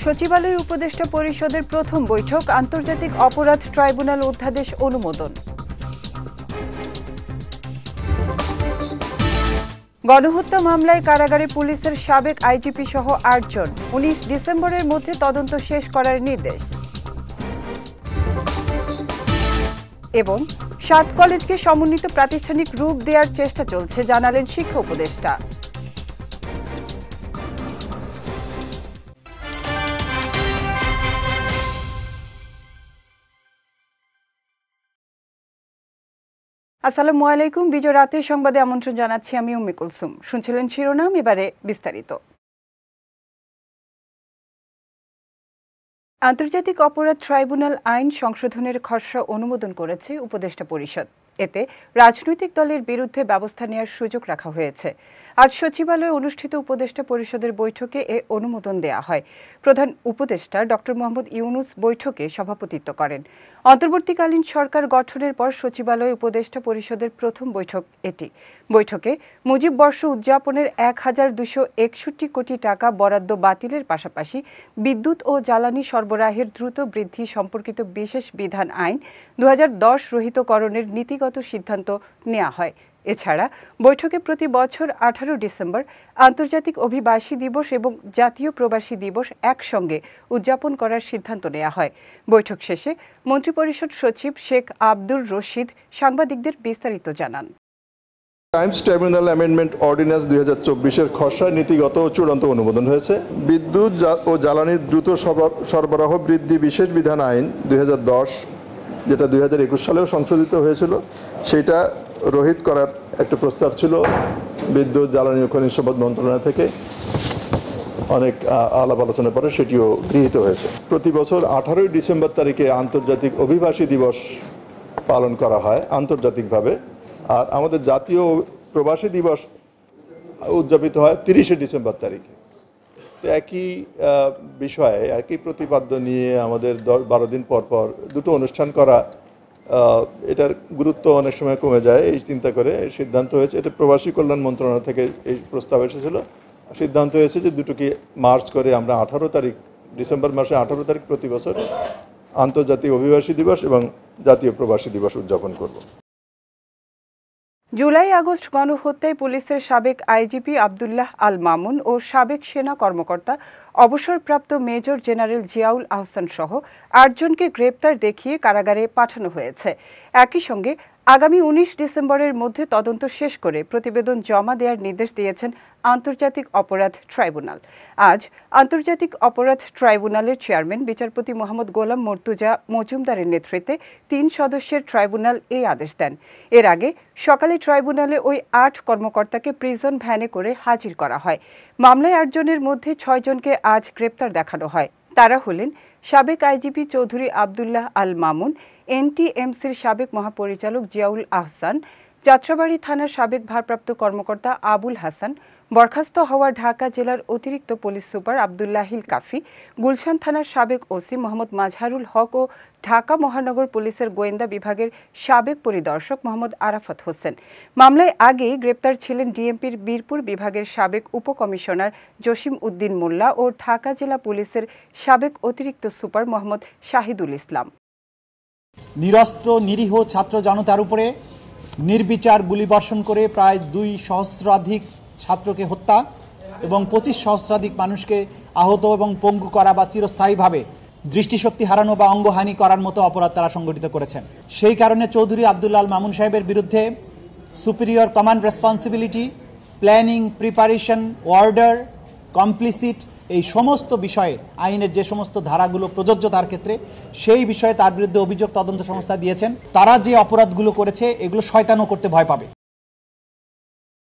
সচিবালয় উপদেষ্টা পরিষদের প্রথম বৈঠক, আন্তর্জাতিক অপরাধ ট্রাইব্যুনাল অধ্যাদেশ অনুমোদন। গণহত্যা মামলায় কারাগারে পুলিশের সাবেক আইজিপি সহ ৮ জন, ১৯ ডিসেম্বরের মধ্যে তদন্ত শেষ করার নির্দেশ। এবং ৭ কলেজকে সমন্বিত প্রাতিষ্ঠানিক রূপ দেওয়ার চেষ্টা চলছে, জানালেন শিক্ষা উপদেষ্টা। আসসালামু আলাইকুম। বিজয় রাতের সংবাদে আমন্ত্রণ জানাচ্ছি আমি উম্মে কুলসুম। শুনছিলেন শিরোনাম, এবারে বিস্তারিত। আন্তর্জাতিক অপরাধ ট্রাইব্যুনাল আইন সংশোধনের খসড়া অনুমোদন করেছে উপদেষ্টা পরিষদ। এতে রাজনৈতিক দলের বিরুদ্ধে ব্যবস্থা নেওয়ার সুযোগ রাখা হয়েছে। আজ সচিবালয়ে অনুষ্ঠিত উপদেষ্টা পরিষদের বৈঠকে এ অনুমোদন দেয়া হয়। প্রধান উপদেষ্টা ডক্টর মোহাম্মদ ইউনুস বৈঠকে সভাপতিত্ব করেন। অন্তর্বর্তীকালীন সরকার গঠনের পর সচিবালয় উপদেষ্টা পরিষদের প্রথম বৈঠক এটি। বৈঠকে মুজিব বর্ষ উদযাপনের ১,২৬১ কোটি টাকা বরাদ্দ বাতিলের পাশাপাশি বিদ্যুৎ ও জ্বালানি সরবরাহের দ্রুত বৃদ্ধি সম্পর্কিত বিশেষ বিধান আইন ২০১০ রহিতকরণের নীতিগত সিদ্ধান্ত নেওয়া হয়। এছাড়া বৈঠকে প্রতি বছর ১৮ ডিসেম্বর আন্তর্জাতিক অভিবাসী দিবস এবং জাতীয় প্রবাসী দিবস একসঙ্গে উদযাপন করার সিদ্ধান্ত নেওয়া হয়। বৈঠক শেষে মন্ত্রিপরিষদ সচিব শেখ আব্দুর রশিদ সাংবাদিকদের বিস্তারিত জানান। টাইমস ট্রাইব্যুনাল অ্যামেন্ডমেন্ট অর্ডিন্যান্স ২০২৪-এর খসড়া নীতিগত চূড়ান্ত অনুমোদন হয়েছে। বিদ্যুৎ ও জ্বালানির দ্রুত সরবরাহ বৃদ্ধি বিশেষ বিধান আইন ২০১০, যেটা ২০২১ সালেও সংশোধিত হয়েছিল, সেটা রহিত করার একটা প্রস্তাব ছিল বিদ্যুৎ, জ্বালানি ও খনিজ সম্পদ মন্ত্রণালয় থেকে। অনেক আলাপ আলোচনার পরে সেটিও গৃহীত হয়েছে। প্রতি বছর ১৮ ডিসেম্বর তারিখে আন্তর্জাতিক অভিবাসী দিবস পালন করা হয় আন্তর্জাতিকভাবে, আর আমাদের জাতীয় প্রবাসী দিবস উদযাপিত হয় ৩০শে ডিসেম্বর তারিখে। একই বিষয়ে একই প্রতিপাদ্য নিয়ে আমাদের ১২ দিন পর পর দুটো অনুষ্ঠান করা, এটার গুরুত্ব অনেক সময় কমে যায়। এই চিন্তা করে সিদ্ধান্ত হয়েছে, এটা প্রবাসী কল্যাণ মন্ত্রণালয় থেকে এই প্রস্তাব এসেছিল, সিদ্ধান্ত হয়েছে যে দুটোকে মার্চ করে আমরা ১৮ তারিখ, ডিসেম্বর মাসে ১৮ তারিখ প্রতি বছর আন্তর্জাতিক অভিবাসী দিবস এবং জাতীয় প্রবাসী দিবস উদযাপন করব। জুলাই আগস্ট গণহত্যায় পুলিশের সাবেক আইজিপি আবদুল্লাহ আল মামুন ও সাবেক সেনা কর্মকর্তা অবসরপ্রাপ্ত মেজর জেনারেল জিয়াউল আহসান সহ ৮ জনকে গ্রেপ্তার দেখিয়ে কারাগারে পাঠানো হয়েছে। একই সঙ্গে আগামী ১৯ ডিসেম্বরের মধ্যে তদন্ত শেষ করে প্রতিবেদন জমা দেওয়ার নির্দেশ দিয়েছেন আন্তর্জাতিক অপরাধ ট্রাইব্যুনাল। আজ আন্তর্জাতিক অপরাধ ট্রাইব্যুনালের চেয়ারম্যান বিচারপতি মোহাম্মদ গোলাম মর্তুজা মজুমদারের নেতৃত্বে ৩ সদস্যের ট্রাইব্যুনাল এই আদেশ দেন। এর আগে সকালে ট্রাইব্যুনালে ওই ৮ কর্মকর্তাকে প্রিজন ভ্যানে করে হাজির করা হয়। মামলায় ৮ জনের মধ্যে ৬ জনকে আজ গ্রেপ্তার দেখানো হয়। তারা হলেন সাবেক আইজিপি চৌধুরী আবদুল্লাহ আল মামুন, এনটিএমসির সাবেক মহাপরিচালক জিয়াউল আহসান, যাত্রাবাড়ী থানার সাবেক ভারপ্রাপ্ত কর্মকর্তা আবুল হাসান, বরখাস্ত হওয়া ঢাকা জেলার অতিরিক্ত পুলিশ সুপার আবদুল্লাহিল কাফি, গুলশান থানার সাবেক ওসি মোহাম্মদ মাজহারুল হক ও ঢাকা মহানগর পুলিশের গোয়েন্দা বিভাগের সাবেক পরিদর্শক মোহাম্মদ আরাফাত হোসেন। মামলায় আগেই গ্রেপ্তার ছিলেন ডিএমপির বীরপুর বিভাগের সাবেক উপকমিশনার জসিম উদ্দিন মোল্লা ও ঢাকা জেলা পুলিশের সাবেক অতিরিক্ত সুপার মোহাম্মদ শাহিদুল ইসলাম। নিরস্ত্র নিরীহ ছাত্র জনতার উপরে নির্বিচার গুলিবর্ষণ করে প্রায় ২ সহস্রাধিক ছাত্রকে হত্যা এবং ২৫ সহস্রাধিক মানুষকে আহত এবং পঙ্গু করা বা চিরস্থায়ীভাবে দৃষ্টিশক্তি হারানো বা অঙ্গহানি করার মতো অপরাধ তারা সংগঠিত করেছেন। সেই কারণে চৌধুরী আবদুল্লাহ আল মামুন সাহেবের বিরুদ্ধে superior command responsibility, planning, preparation, order, complicit, এই সমস্ত বিষয়ে আইনের যে সমস্ত ধারাগুলো প্রযোজ্য তার ক্ষেত্রে সেই বিষয়ে তার বিরুদ্ধে অভিযোগ তদন্ত সংস্থা দিয়েছেন। তারা যে অপরাধগুলো করেছে এগুলো শয়তানও করতে ভয় পাবে।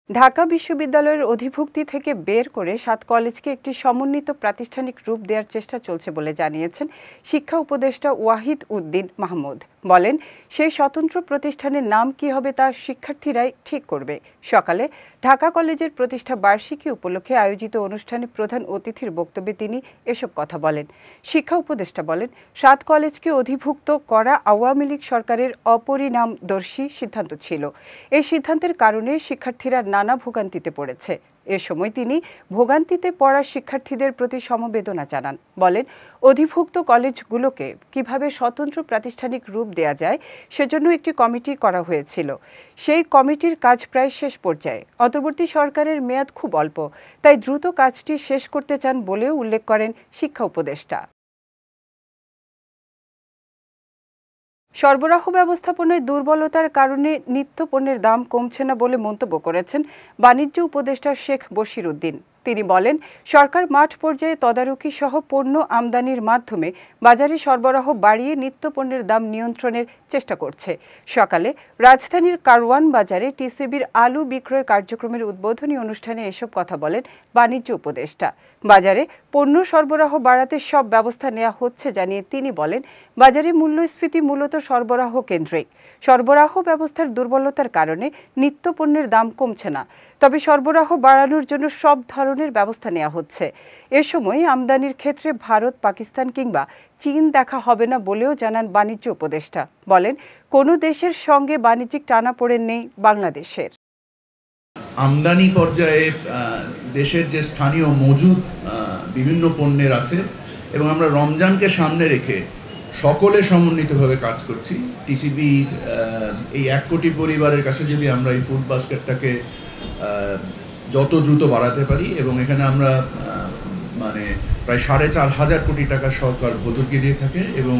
ঢাকা বিশ্ববিদ্যালয়ের অধিভুক্তি থেকে বের করে ৭ কলেজকে একটি সমন্বিত প্রাতিষ্ঠানিক রূপ দেওয়ার চেষ্টা চলছে বলে জানিয়েছেন শিক্ষা উপদেষ্টা ওয়াহিদ উদ্দিন মাহমুদ। বলেন, সেই স্বতন্ত্র প্রতিষ্ঠানের নাম কি হবে তা শিক্ষার্থীরাই ঠিক করবে। সকালে ঢাকা কলেজের প্রতিষ্ঠা বার্ষিকী উপলক্ষে আয়োজিত অনুষ্ঠানে প্রধান অতিথির বক্তব্যে তিনি এসব কথা বলেন। শিক্ষা উপদেষ্টা বলেন, ৭ কলেজকে অধিভুক্ত করা আওয়ামী লীগ সরকারের অপরিণামদর্শী সিদ্ধান্ত ছিল। এই সিদ্ধান্তের কারণে শিক্ষার্থীরা নানা ভোগান্তিতে পড়েছে। এ সময় তিনি ভোগান্তিতে পড়া শিক্ষার্থীদের প্রতি সমবেদনা জানান। বলেন, অধিভুক্ত কলেজগুলোকে কিভাবে স্বতন্ত্র প্রাতিষ্ঠানিক রূপ দেয়া যায় সেজন্য একটি কমিটি করা হয়েছিল। সেই কমিটির কাজ প্রায় শেষ পর্যায়ে। অন্তর্বর্তী সরকারের মেয়াদ খুব অল্প, তাই দ্রুত কাজটি শেষ করতে চান বলেও উল্লেখ করেন শিক্ষা উপদেষ্টা। সরবরাহ ব্যবস্থাপনায় দুর্বলতার কারণে নিত্যপণ্যের দাম কমছে না বলে মন্তব্য করেছেন বাণিজ্য উপদেষ্টা শেখ বশির উদ্দিন। তিনি বলেন, সরকার মাঠ পর্যায়ে তদারকি সহ পণ্য আমদানির মাধ্যমে বাজারে সরবরাহ বাড়িয়ে নিত্যপণ্যের দাম নিয়ন্ত্রণের চেষ্টা করছে। সকালে রাজধানীর কারওয়ান বাজারে টিসিবির আলু বিক্রয় কার্যক্রমের উদ্বোধনী অনুষ্ঠানে এসব কথা বলেন বাণিজ্য উপদেষ্টা। বাজারে পণ্য সরবরাহ বাড়াতে সব ব্যবস্থা নেওয়া হচ্ছে জানিয়ে তিনি বলেন, বাজারে মূল্যস্ফীতি মূলত সরবরাহ কেন্দ্রিক। সরবরাহ ব্যবস্থার দুর্বলতার কারণে নিত্যপণ্যের দাম কমছে না, তবে সরবরাহ বাড়ানোর জন্য সব ধরনের ব্যবস্থা নেওয়া হচ্ছে। এ সময় আমদানির ক্ষেত্রে ভারত, পাকিস্তান কিংবা চীন দেখা হবে না বলেও জানান বাণিজ্য উপদেষ্টা। বলেন, কোনো দেশের সঙ্গে বাণিজ্যিক টানাপোড়েন নেই বাংলাদেশের। আমদানি পর্যায়ে দেশের যে স্থানীয় মজুদ বিভিন্ন পণ্যের আছে এবং আমরা রমজানকে সামনে রেখে সকলে সমন্বিতভাবে কাজ করছি। টিসিবি এই 1 কোটি পরিবারের কাছে যদি আমরা এই ফুড বাস্কেটটাকে যত দ্রুত বাড়াতে পারি, এবং এখানে আমরা মানে প্রায় 4,500 কোটি টাকা সরকার ভর্তুকি দিয়ে থাকে, এবং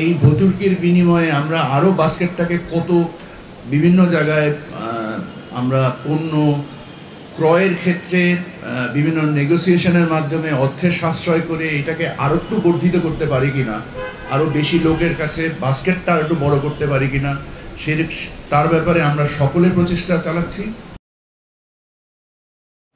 এই ভর্তুকির বিনিময়ে আমরা আরও বাস্কেটটাকে কত বিভিন্ন জায়গায় আমরা পণ্য ক্রয়ের ক্ষেত্রে বিভিন্ন নেগোসিয়েশনের মাধ্যমে অর্থের সাশ্রয় করে এটাকে আরও একটু বর্ধিত করতে পারি কিনা, আরও বেশি লোকের কাছে বাস্কেটটা আরও একটু বড় করতে পারি কিনা, তার ব্যাপারে আমরা সকলের প্রচেষ্টা চালাচ্ছি।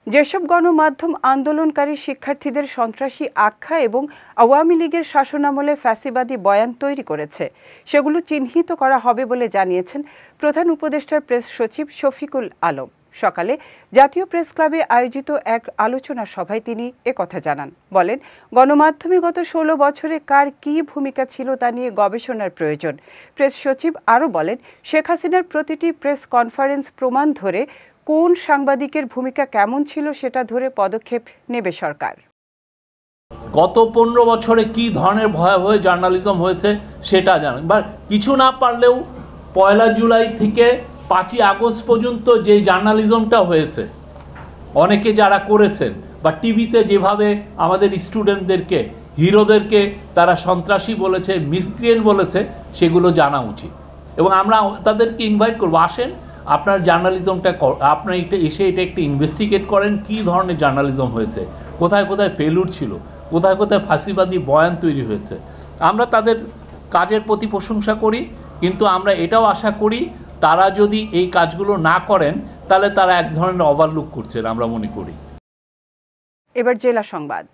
যেসব গণমাধ্যম আন্দোলনকারী শিক্ষার্থীদের সন্ত্রাসী আখ্যা এবং আওয়ামী লীগের শাসনামলে ফ্যাসিবাদী বয়ান তৈরি করেছে, সেগুলো চিহ্নিত করা হবে বলে জানিয়েছেন প্রধান উপদেষ্টার প্রেস সচিব শফিকুল আলম। সকালে জাতীয় প্রেস ক্লাবে আয়োজিত এক আলোচনা সভায় তিনি একথা জানান। বলেন, গণমাধ্যমে গত 16 বছরে কার কী ভূমিকা ছিল তা নিয়ে গবেষণার প্রয়োজন। প্রেস সচিব আরও বলেন, শেখ হাসিনার প্রতিটি প্রেস কনফারেন্স প্রমাণ ধরে কোন সাংবাদিকের ভূমিকা কেমন ছিল সেটা ধরে পদক্ষেপ নেবে সরকার। গত 15 বছরে কি ধরনের ভয়াবহ জার্নালিজম হয়েছে সেটা জানেন, বা কিছু না পারলেও 1 জুলাই থেকে 5 আগস্ট পর্যন্ত যে জার্নালিজমটা হয়েছে, অনেকে যারা করেছেন, বা টিভিতে যেভাবে আমাদের স্টুডেন্টদেরকে, হিরোদেরকে তারা সন্ত্রাসী বলেছে, মিসক্রিয়েন্ট বলেছে, সেগুলো জানা উচিত। এবং আমরা তাদেরকে ইনভাইট করবো, আসেন আপনার জার্নালিজমটা, আপনার এসে এটা একটু ইনভেস্টিগেট করেন কী ধরনের জার্নালিজম হয়েছে, কোথায় কোথায় ফেলুর ছিল, কোথায় কোথায় ফাঁসিবাদী বয়ান তৈরি হয়েছে। আমরা তাদের কাজের প্রতি প্রশংসা করি, কিন্তু আমরা এটাও আশা করি তারা যদি এই কাজগুলো না করেন তাহলে তারা এক ধরনের ওভারলুক করছেন আমরা মনে করি। এবার জেলা সংবাদ।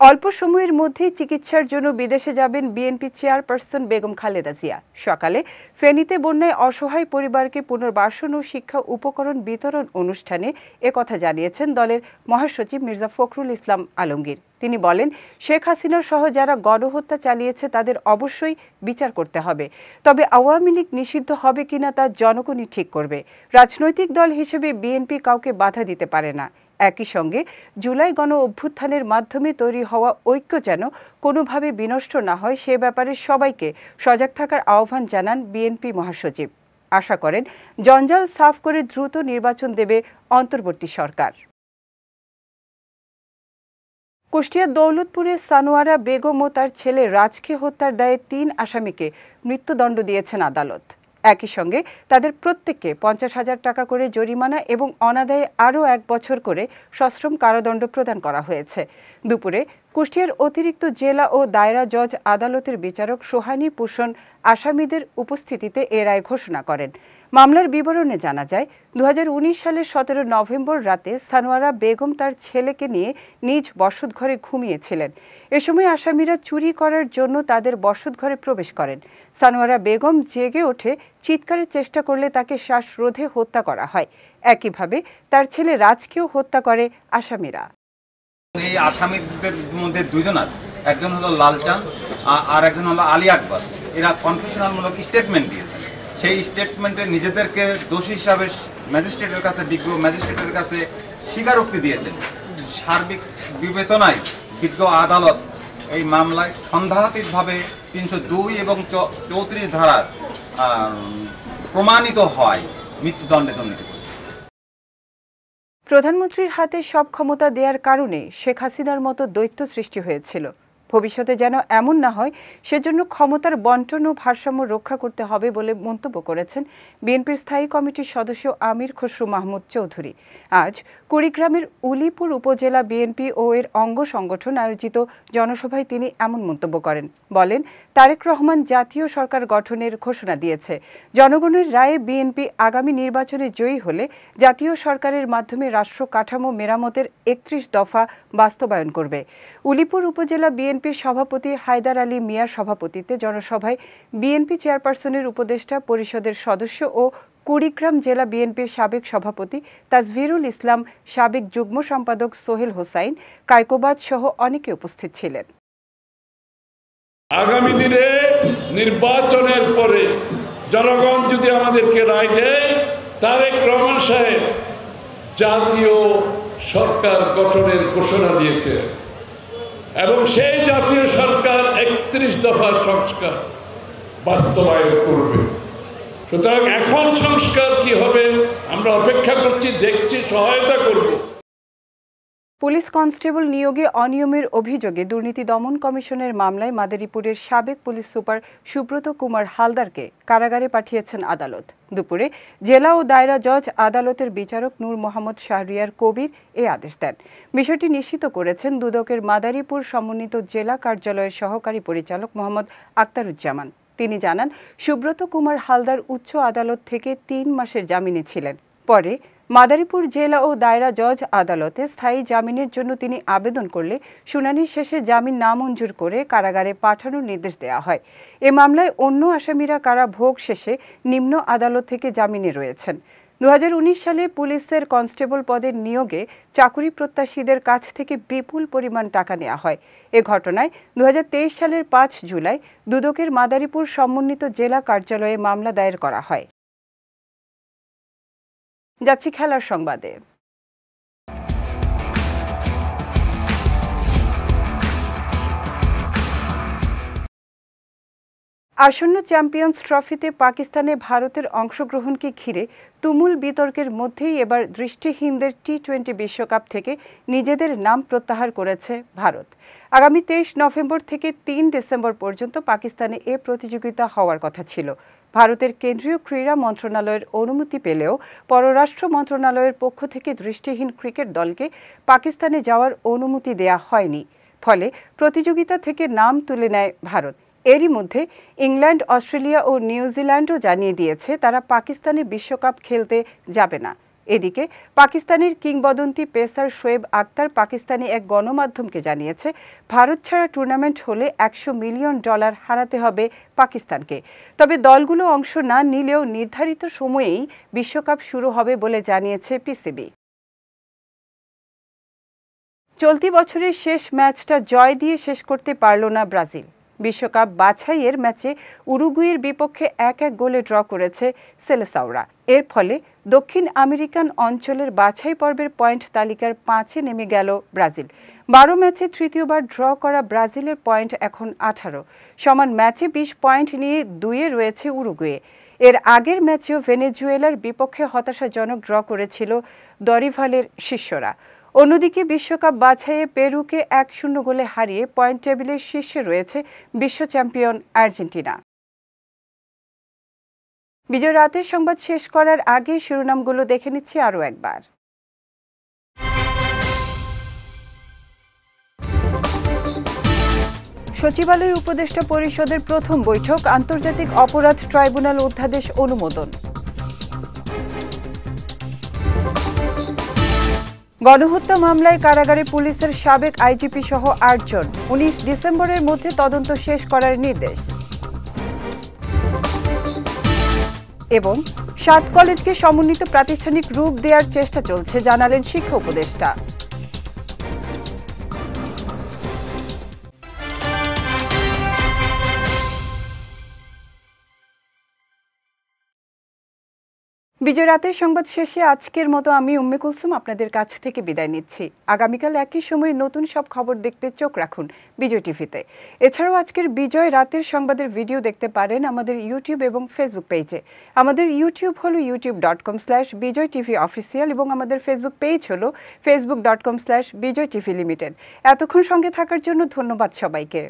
অল্প সময়ের মধ্যেই চিকিৎসার জন্য বিদেশে যাবেন বিএনপি চেয়ারপারসন বেগম খালেদা জিয়া। সকালে ফেনীতে বন্যায় অসহায় পরিবারকে পুনর্বাসন ও শিক্ষা উপকরণ বিতরণ অনুষ্ঠানে একথা জানিয়েছেন দলের মহাসচিব মির্জা ফখরুল ইসলাম আলমগীর। তিনি বলেন, শেখ হাসিনা সহ যারা গণহত্যা চালিয়েছে তাদের অবশ্যই বিচার করতে হবে, তবে আওয়ামী লীগ নিষিদ্ধ হবে কিনা তা জনগণই ঠিক করবে। রাজনৈতিক দল হিসেবে বিএনপি কাউকে বাধা দিতে পারে না। একই সঙ্গে জুলাই গণ অভ্যুত্থানের মাধ্যমে তৈরি হওয়া ঐক্য যেন কোনোভাবে বিনষ্ট না হয় সে ব্যাপারে সবাইকে সজাগ থাকার আহ্বান জানান বিএনপি মহাসচিব। আশা করেন জঞ্জাল সাফ করে দ্রুত নির্বাচন দেবে অন্তর্বর্তী সরকার। কুষ্টিয়ার দৌলতপুরে সানোয়ারা বেগম ও তার ছেলে রাজকে হত্যার দায়ে 3 আসামিকে মৃত্যুদণ্ড দিয়েছেন আদালত। একই সঙ্গে তাদের প্রত্যেককে 50,000 টাকা করে জরিমানা এবং অনাদায়ে আরও 1 বছর করে সশ্রম কারাদণ্ড প্রদান করা হয়েছে। দুপুরে কুষ্টিয়ার অতিরিক্ত জেলা ও দায়রা জজ আদালতের বিচারক সোহানী ভূষণ আসামিদের উপস্থিতিতে এ রায় ঘোষণা করেন। মামলার বিবরণে জানা যায়, 2019 সালের 17 নভেম্বর রাতে সানোয়ারা বেগম তার ছেলেকে নিয়ে নিজ বসতঘরে ঘুমিয়েছিলেন। এ সময় আসামিরা চুরি করার জন্য তাদের বসতঘরে প্রবেশ করেন। সানোয়ারা বেগম জেগে ওঠে চিৎকারের চেষ্টা করলে তাকে শ্বাসরোধে হত্যা করা হয়। একইভাবে তার ছেলে রাজকেও হত্যা করে আসামিরা। এই আসামিদের মধ্যে 2 জন একজন হলো লালচাঁদ আর একজন হলো আলী আকবর। এরা কনফেশনালমূলক স্টেটমেন্ট দিয়েছেন। সেই স্টেটমেন্টে নিজেদেরকে দোষী হিসাবে ম্যাজিস্ট্রেটের কাছে, বিজ্ঞ ম্যাজিস্ট্রেটের কাছে স্বীকারোক্তি দিয়েছেন। সার্বিক বিবেচনায় বিজ্ঞ আদালত এই মামলায় সন্দেহাতীতভাবে 302 এবং 34 ধারার প্রমাণিত হয় মৃত্যুদণ্ডে দণ্ডিত করেছে। প্রধানমন্ত্রীর হাতে সব ক্ষমতা দেওয়ার কারণে শেখ হাসিনার মতো দৈত্য সৃষ্টি হয়েছিল। ভবিষ্যতে যেন এমন না হয়, সেজন্য ক্ষমতার বন্টন ও ভারসাম্য রক্ষা করতে হবে বলে মন্তব্য করেছেন বিএনপির স্থায়ী কমিটির সদস্য আমির খসরু মাহমুদ চৌধুরী। আজ কুড়িগ্রামের উলিপুর উপজেলা বিএনপি ও এর অঙ্গ সংগঠন আয়োজিত জনসভায় তিনি এমন মন্তব্য করেন। বলেন, তারেক রহমান জাতীয় সরকার গঠনের ঘোষণা দিয়েছে। জনগণের রায়ে বিএনপি আগামী নির্বাচনে জয়ী হলে জাতীয় সরকারের মাধ্যমে রাষ্ট্র কাঠামো মেরামতের 31 দফা বাস্তবায়ন করবে। উলিপুর উপজেলা বিএনপির সভাপতি হায়দার আলী মিয়ার সভাপতিত্বে জনসভায় বিএনপি চেয়ারপারসনের উপদেষ্টা পরিষদের সদস্য ও কুড়িগ্রাম জেলা বিএনপির সাবেক সভাপতি তাজভিরুল ইসলাম, সাবেক যুগ্ম সম্পাদক সোহেল হোসাইন, কায়কোবাদ সহ অনেকে উপস্থিত ছিলেন। আগামী দিনে নির্বাচনের পরে জনগণ যদি আমাদেরকে রায় দেয়, তারেক রহমান সাহেব জাতীয় সরকার গঠনের ঘোষণা দিয়েছে এবং সেই জাতীয় সরকার 31 দফার সংস্কার বাস্তবায়ন করবে। সুতরাং এখন সংস্কার কি হবে আমরা অপেক্ষা করছি, দেখছি, সহায়তা করব। পুলিশ কনস্টেবল নিয়োগে অনিয়মের অভিযোগে দুর্নীতি দমন কমিশনের মামলায় মাদারীপুরের সাবেক পুলিশ সুপার সুব্রত কুমার হালদারকে কারাগারে পাঠিয়েছেন আদালত। দুপুরে জেলা ও দায়রা জজ আদালতের বিচারক নূর মোহাম্মদ শাহরিয়ার কবির এ আদেশ দেন। বিষয়টি নিশ্চিত করেছেন দুদকের মাদারীপুর সমন্বিত জেলা কার্যালয়ের সহকারী পরিচালক মোহাম্মদ আক্তারুজ্জামান। তিনি জানান, সুব্রত কুমার হালদার উচ্চ আদালত থেকে 3 মাসের জামিনে ছিলেন। পরে মাদারীপুর জেলা ও দায়রা জজ আদালতে স্থায়ী জামিনের জন্য তিনি আবেদন করলে শুনানি শেষে জামিন নামঞ্জুর করে কারাগারে পাঠানোর নির্দেশ দেওয়া হয়। এ মামলায় অন্য আসামিরা কারা ভোগ শেষে নিম্ন আদালত থেকে জামিনে রয়েছেন। 2019 সালে পুলিশের কনস্টেবল পদের নিয়োগে চাকুরি প্রত্যাশীদের কাছ থেকে বিপুল পরিমাণ টাকা নেওয়া হয়। এ ঘটনায় 2023 সালের 5 জুলাই দুদকের মাদারীপুর সমন্বিত জেলা কার্যালয়ে মামলা দায়ের করা হয়। যাচ্ছি খেলার সংবাদে। আসন্ন চ্যাম্পিয়ন্স ট্রফিতে পাকিস্তানে ভারতের অংশগ্রহণকে ঘিরে তুমুল বিতর্কের মধ্যেই এবার দৃষ্টিহীনদের টি-20 বিশ্বকাপ থেকে নিজেদের নাম প্রত্যাহার করেছে ভারত। আগামী 23 নভেম্বর থেকে 3 ডিসেম্বর পর্যন্ত পাকিস্তানে এ প্রতিযোগিতা হওয়ার কথা ছিল। ভারতের কেন্দ্রীয় ক্রীড়া মন্ত্রণালয়ের অনুমতি পেলেও পররাষ্ট্র মন্ত্রণালয়ের পক্ষ থেকে দৃষ্টিহীন ক্রিকেট দলকে পাকিস্তানে যাওয়ার অনুমতি দেয়া হয়নি। ফলে প্রতিযোগিতা থেকে নাম তুলে নেয় ভারত। এরই মধ্যে ইংল্যান্ড, অস্ট্রেলিয়া ও নিউজিল্যান্ডও জানিয়ে দিয়েছে তারা পাকিস্তানে বিশ্বকাপ খেলতে যাবে না। এদিকে পাকিস্তানের কিংবদন্তি পেসার শোয়েব আক্তার পাকিস্তানি এক গণমাধ্যমকে জানিয়েছে, ভারত ছাড়া টুর্নামেন্ট হলে $100 মিলিয়ন হারাতে হবে পাকিস্তানকে। তবে দলগুলো অংশ না নিলেও নির্ধারিত সময়েই বিশ্বকাপ শুরু হবে বলে জানিয়েছে পিসিবি। চলতি বছরের শেষ ম্যাচটা জয় দিয়ে শেষ করতে পারল না ব্রাজিল। বিশ্বকাপ বাছাইয়ের ম্যাচে উরুগুয়ের বিপক্ষে 1-1 গোলে ড্র করেছে সেলেসাওরা। এর ফলে দক্ষিণ আমেরিকান অঞ্চলের বাছাই পর্বের পয়েন্ট তালিকার 5-এ নেমে গেল ব্রাজিল। 12 ম্যাচে তৃতীয়বার ড্র করা ব্রাজিলের পয়েন্ট এখন 18। সমান ম্যাচে 20 পয়েন্ট নিয়ে 2-এ রয়েছে উরুগুয়ে। এর আগের ম্যাচেও ভেনেজুয়েলার বিপক্ষে হতাশাজনক ড্র করেছিল দরিভালের শিষ্যরা। অন্যদিকে বিশ্বকাপ বাছাইয়ে পেরুকে 1-0 গোলে হারিয়ে পয়েন্ট টেবিলের শীর্ষে রয়েছে বিশ্ব চ্যাম্পিয়ন আর্জেন্টিনা। বিজয় রাতের সংবাদ শেষ করার আগে শিরোনামগুলো দেখে নিচ্ছি আরও একবার। সচিবালয়ের উপদেষ্টা পরিষদের প্রথম বৈঠক, আন্তর্জাতিক অপরাধ ট্রাইব্যুনাল অধ্যাদেশ অনুমোদন। গণহত্যা মামলায় কারাগারে পুলিশের সাবেক আইজিপি সহ 8 জন, 19 ডিসেম্বরের মধ্যে তদন্ত শেষ করার নির্দেশ। এবং 7 কলেজকে সমন্বিত প্রাতিষ্ঠানিক রূপ দেওয়ার চেষ্টা চলছে, জানালেন শিক্ষা উপদেষ্টা। বিজয় রাতের সংবাদ শেষে আজকের মতো আমি উম্মে কুলসুম আপনাদের কাছ থেকে বিদায় নিচ্ছি। আগামীকাল একই সময়ে নতুন সব খবর দেখতে চোখ রাখুন বিজয় টিভিতে। এছাড়াও আজকের বিজয় রাতের সংবাদের ভিডিও দেখতে পারেন আমাদের ইউটিউব এবং ফেসবুক পেজে। আমাদের ইউটিউব হলো youtube.com/bijoytvofficial এবং আমাদের ফেসবুক পেজ হলো facebook.com/bijoytvlimited। এতক্ষণ সঙ্গে থাকার জন্য ধন্যবাদ সবাইকে।